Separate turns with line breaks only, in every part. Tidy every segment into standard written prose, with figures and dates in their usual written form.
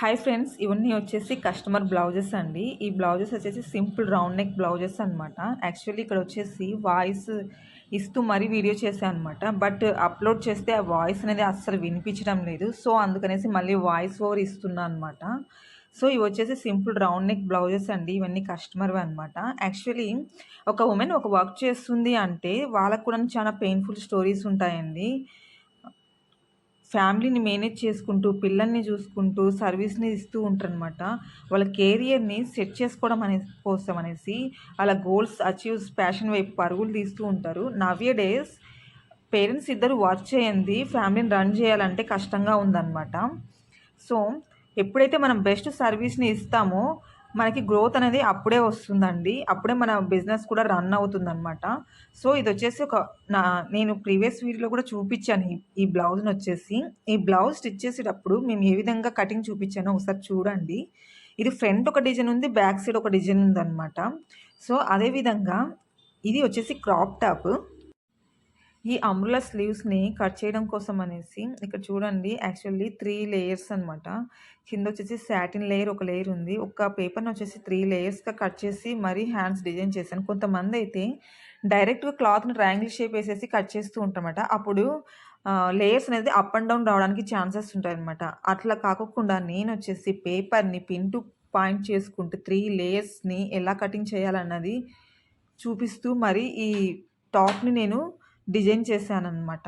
Hi friends, ఇవన్నీ వచ్చేసి customer blouses అండి. ఈ బ్లౌజెస్ వచ్చేసి సింపుల్ రౌండ్ నెక్ బ్లౌజెస్ అనమాట. యాక్చువల్లీ ఇక్కడ వచ్చేసి వాయిస్ ఇస్తూ మరీ వీడియో చేశాను అనమాట. బట్ అప్లోడ్ చేస్తే ఆ వాయిస్ అనేది అస్సలు వినిపించడం లేదు. సో అందుకనేసి మళ్ళీ వాయిస్ ఓవర్ ఇస్తున్నా అనమాట. సో ఇవి వచ్చేసి సింపుల్ రౌండ్ నెక్ బ్లౌజెస్ అండి. ఇవన్నీ కస్టమర్వి అనమాట. యాక్చువల్లీ ఒక ఉమెన్ ఒక వర్క్ చేస్తుంది అంటే వాళ్ళకు కూడా చాలా పెయిన్ఫుల్ స్టోరీస్ ఉంటాయండి. ఫ్యామిలీని మేనేజ్ చేసుకుంటూ, పిల్లల్ని చూసుకుంటూ, సర్వీస్‌ని ఇస్తూ ఉంటారనమాట. వాళ్ళ కెరియర్‌ని సెట్ చేసుకోవడం కోసం అనేసి అలా గోల్స్ అచీవ్స్ ప్యాషన్ వైపు పరుగులు తీస్తూ ఉంటారు. నవ్ డేస్ పేరెంట్స్ ఇద్దరు వర్క్ చేయంది ఫ్యామిలీని రన్ చేయాలంటే కష్టంగా ఉందనమాట. సో ఎప్పుడైతే మనం బెస్ట్ సర్వీస్‌ని ఇస్తామో మనకి గ్రోత్ అనేది అప్పుడే వస్తుందండి. అప్పుడే మన బిజినెస్ కూడా రన్ అవుతుందనమాట. సో ఇదొచ్చేసి నేను ప్రీవియస్ వీడియోలో కూడా చూపించాను ఈ బ్లౌజ్‌నొచ్చేసి. ఈ బ్లౌజ్ స్టిచ్ చేసేటప్పుడు మేము ఏ విధంగా కటింగ్ చూపించానో ఒకసారి చూడండి. ఇది ఫ్రంట్ ఒక డిజైన్ ఉంది. బ్యాక్ సైడ్ ఒక డిజైన్ ఉందనమాట. సో అదే విధంగా ఇది వచ్చేసి క్రాప్ టాప్. ఈ అంబ్రెల్లా స్లీవ్స్‌ని కట్ చేయడం కోసం అనేసి ఇక్కడ చూడండి, యాక్చువల్లీ 3 లేయర్స్ అనమాట. కిందొచ్చేసి సాటిన్ లేయర్ ఒక లేయర్ ఉంది. ఒక పేపర్‌ని వచ్చేసి 3 లేయర్స్‌గా కట్ చేసి మరీ హ్యాండ్స్ డిజైన్ చేశాను. కొంతమందైతే డైరెక్ట్‌గా క్లాత్‌ని ట్రయాంగిల్ షేప్ ఏసేసి కట్ చేస్తూ ఉంటారన్నమాట. అప్పుడు లేయర్స్ అనేది అప్ అండ్ డౌన్ రావడానికి ఛాన్సెస్ ఉంటాయన్నమాట. అట్లా కాకోకుండా నేనొచ్చేసి పేపర్‌ని పిన్ టు పాయింట్ చేసుకుంటూ 3 లేయర్స్‌ని ఎలా కటింగ్ చేయాలన్నది చూపిస్తూ మరి ఈ టాప్‌ని నేను డిజైన్ చేశాననమాట.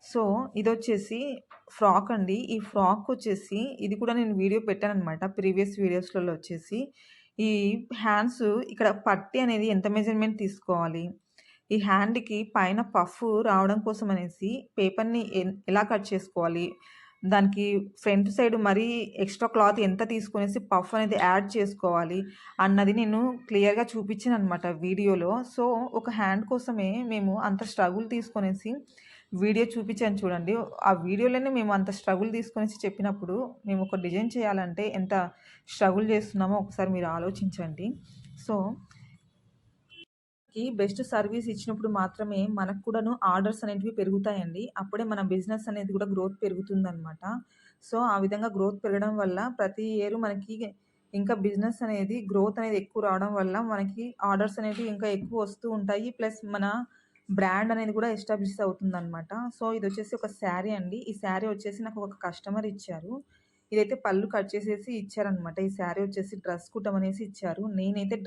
సో ఇదొచ్చేసి ఫ్రాక్ అండి. ఈ ఫ్రాక్ వచ్చేసి ఇది కూడా నేను వీడియో పెట్టాననమాట. ప్రీవియస్ వీడియోస్‌లలో వచ్చేసి ఈ హ్యాండ్స్ ఇక్కడ పట్టీ అనేది ఎంత మెజర్‌మెంట్ తీసుకోవాలి, ఈ హ్యాండ్‌కి పైన పఫ్ రావడం కోసం అనేసి పేపర్‌ని ఎలా కట్ చేసుకోవాలి, దానికి ఫ్రంట్ సైడ్ మరీ ఎక్స్ట్రా క్లాత్ ఎంత తీసుకొనేసి పఫ్ అనేది యాడ్ చేసుకోవాలి అన్నది నేను క్లియర్‌గా చూపించాననమాట వీడియోలో. సో ఒక హ్యాండ్ కోసమే మేము అంత స్ట్రగుల్ తీసుకొనేసి వీడియో చూపించాను చూడండి. ఆ వీడియోలోనే మేము అంత స్ట్రగుల్ తీసుకొనేసి చెప్పినప్పుడు మేము ఒక డిజైన్ చేయాలంటే ఎంత స్ట్రగుల్ చేస్తున్నామో ఒకసారి మీరు ఆలోచించండి. సో బెస్ట్ సర్వీస్ ఇచ్చినప్పుడు మాత్రమే మనకు కూడాను ఆర్డర్స్ అనేటివి పెరుగుతాయండి. అప్పుడే మన బిజినెస్ అనేది కూడా గ్రోత్ పెరుగుతుందనమాట. సో ఆ విధంగా గ్రోత్ పెరగడం వల్ల ప్రతి ఇయర్ మనకి ఇంకా బిజినెస్ అనేది గ్రోత్ అనేది ఎక్కువ రావడం వల్ల మనకి ఆర్డర్స్ అనేవి ఇంకా ఎక్కువ వస్తూ ఉంటాయి. ప్లస్ మన బ్రాండ్ అనేది కూడా ఎస్టాబ్లిష్ అవుతుందనమాట. సో ఇదొచ్చేసి ఒక శారీ అండి. ఈ శారీ వచ్చేసి నాకు ఒక కస్టమర్ ఇచ్చారు. ఇదైతే పళ్ళు కట్ చేసేసి ఇచ్చారనమాట. ఈ శారీ వచ్చేసి డ్రెస్ కుట్టమనేసి ఇచ్చారు. నేనైతే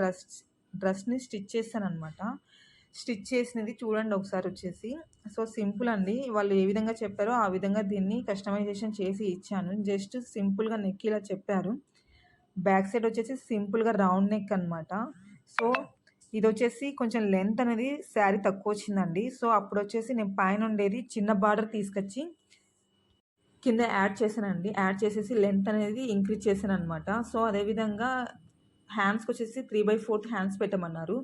డ్రెస్‌ని స్టిచ్ చేశాననమాట. స్టిచ్ చేసినది చూడండి ఒకసారి వచ్చేసి. సో సింపుల్ అండి. వాళ్ళు ఏ విధంగా చెప్పారో ఆ విధంగా దీన్ని కస్టమైజేషన్ చేసి ఇచ్చాను. జస్ట్ సింపుల్‌గా నెక్ ఇలా చెప్పారు. బ్యాక్ సైడ్ వచ్చేసి సింపుల్‌గా రౌండ్ నెక్ అనమాట. సో ఇదొచ్చేసి కొంచెం లెంత్ అనేది శారీ తక్కువొచ్చిందండి. సో అప్పుడొచ్చేసి నేను పైనుండేది చిన్న బార్డర్ తీసుకొచ్చి కింద యాడ్ చేశానండి. యాడ్ చేసేసి లెంత్ అనేది ఇంక్రీజ్ చేశాననమాట. సో అదేవిధంగా హ్యాండ్స్‌కొచ్చేసి 3/4 హ్యాండ్స్ పెట్టమన్నారు.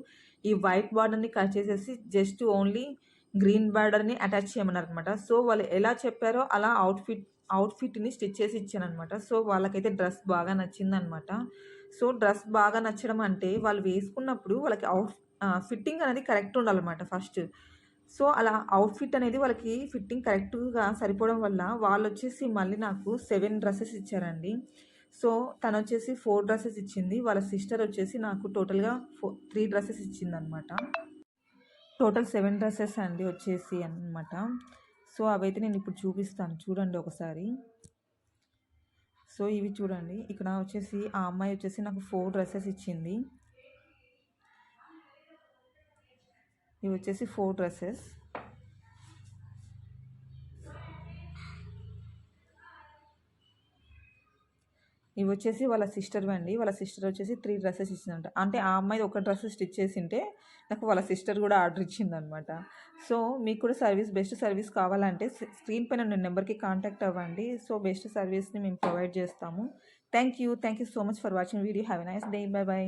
ఈ వైట్ బార్డర్‌ని కట్ చేసేసి జస్ట్ ఓన్లీ గ్రీన్ బార్డర్‌ని అటాచ్ చేయమన్నారనమాట. సో వాళ్ళు ఎలా చెప్పారో అలా అవుట్‌ఫిట్‌ని స్టిచ్ చేసి ఇచ్చాననమాట. సో వాళ్ళకైతే డ్రెస్ బాగా నచ్చిందనమాట. సో డ్రెస్ బాగా నచ్చడం అంటే వాళ్ళు వేసుకున్నప్పుడు వాళ్ళకి ఫిట్టింగ్ అనేది కరెక్ట్ ఉండాలన్నమాట ఫస్ట్. సో అలా అవుట్‌ఫిట్ అనేది వాళ్ళకి ఫిట్టింగ్ కరెక్ట్‌గా సరిపోవడం వల్ల వాళ్ళొచ్చేసి మళ్ళీ నాకు 7 డ్రెసెస్ ఇచ్చారండి. సో తనొచ్చేసి 4 డ్రెసెస్ ఇచ్చింది. వాళ్ళ సిస్టర్ వచ్చేసి నాకు టోటల్‌గా 3 డ్రెసెస్ ఇచ్చిందనమాట. టోటల్ 7 డ్రెసెస్ అండి వచ్చేసి అనమాట. సో అవైతే నేను ఇప్పుడు చూపిస్తాను చూడండి ఒకసారి. సో ఇవి చూడండి. ఇక్కడ వచ్చేసి ఆ అమ్మాయి వచ్చేసి నాకు 4 డ్రెసెస్ ఇచ్చింది. ఇవి వచ్చేసి 4 డ్రెసెస్. ఇవి వచ్చేసి వాళ్ళ సిస్టర్‌వండి. వాళ్ళ సిస్టర్ వచ్చేసి 3 డ్రెసెస్ ఇచ్చిందంట. అంటే ఆ అమ్మాయిది ఒక డ్రెస్ స్టిచ్ చేసింటే నాకు వాళ్ళ సిస్టర్ కూడా ఆర్డర్ ఇచ్చిందనమాట. సో మీకు కూడా బెస్ట్ సర్వీస్ కావాలంటే స్క్రీన్ పైన ఉన్న నెంబర్‌కి కాంటాక్ట్ అవ్వండి. సో బెస్ట్ సర్వీస్‌ని మేము ప్రొవైడ్ చేస్తాము. Thank you so much for watching video. Have a nice day. By by.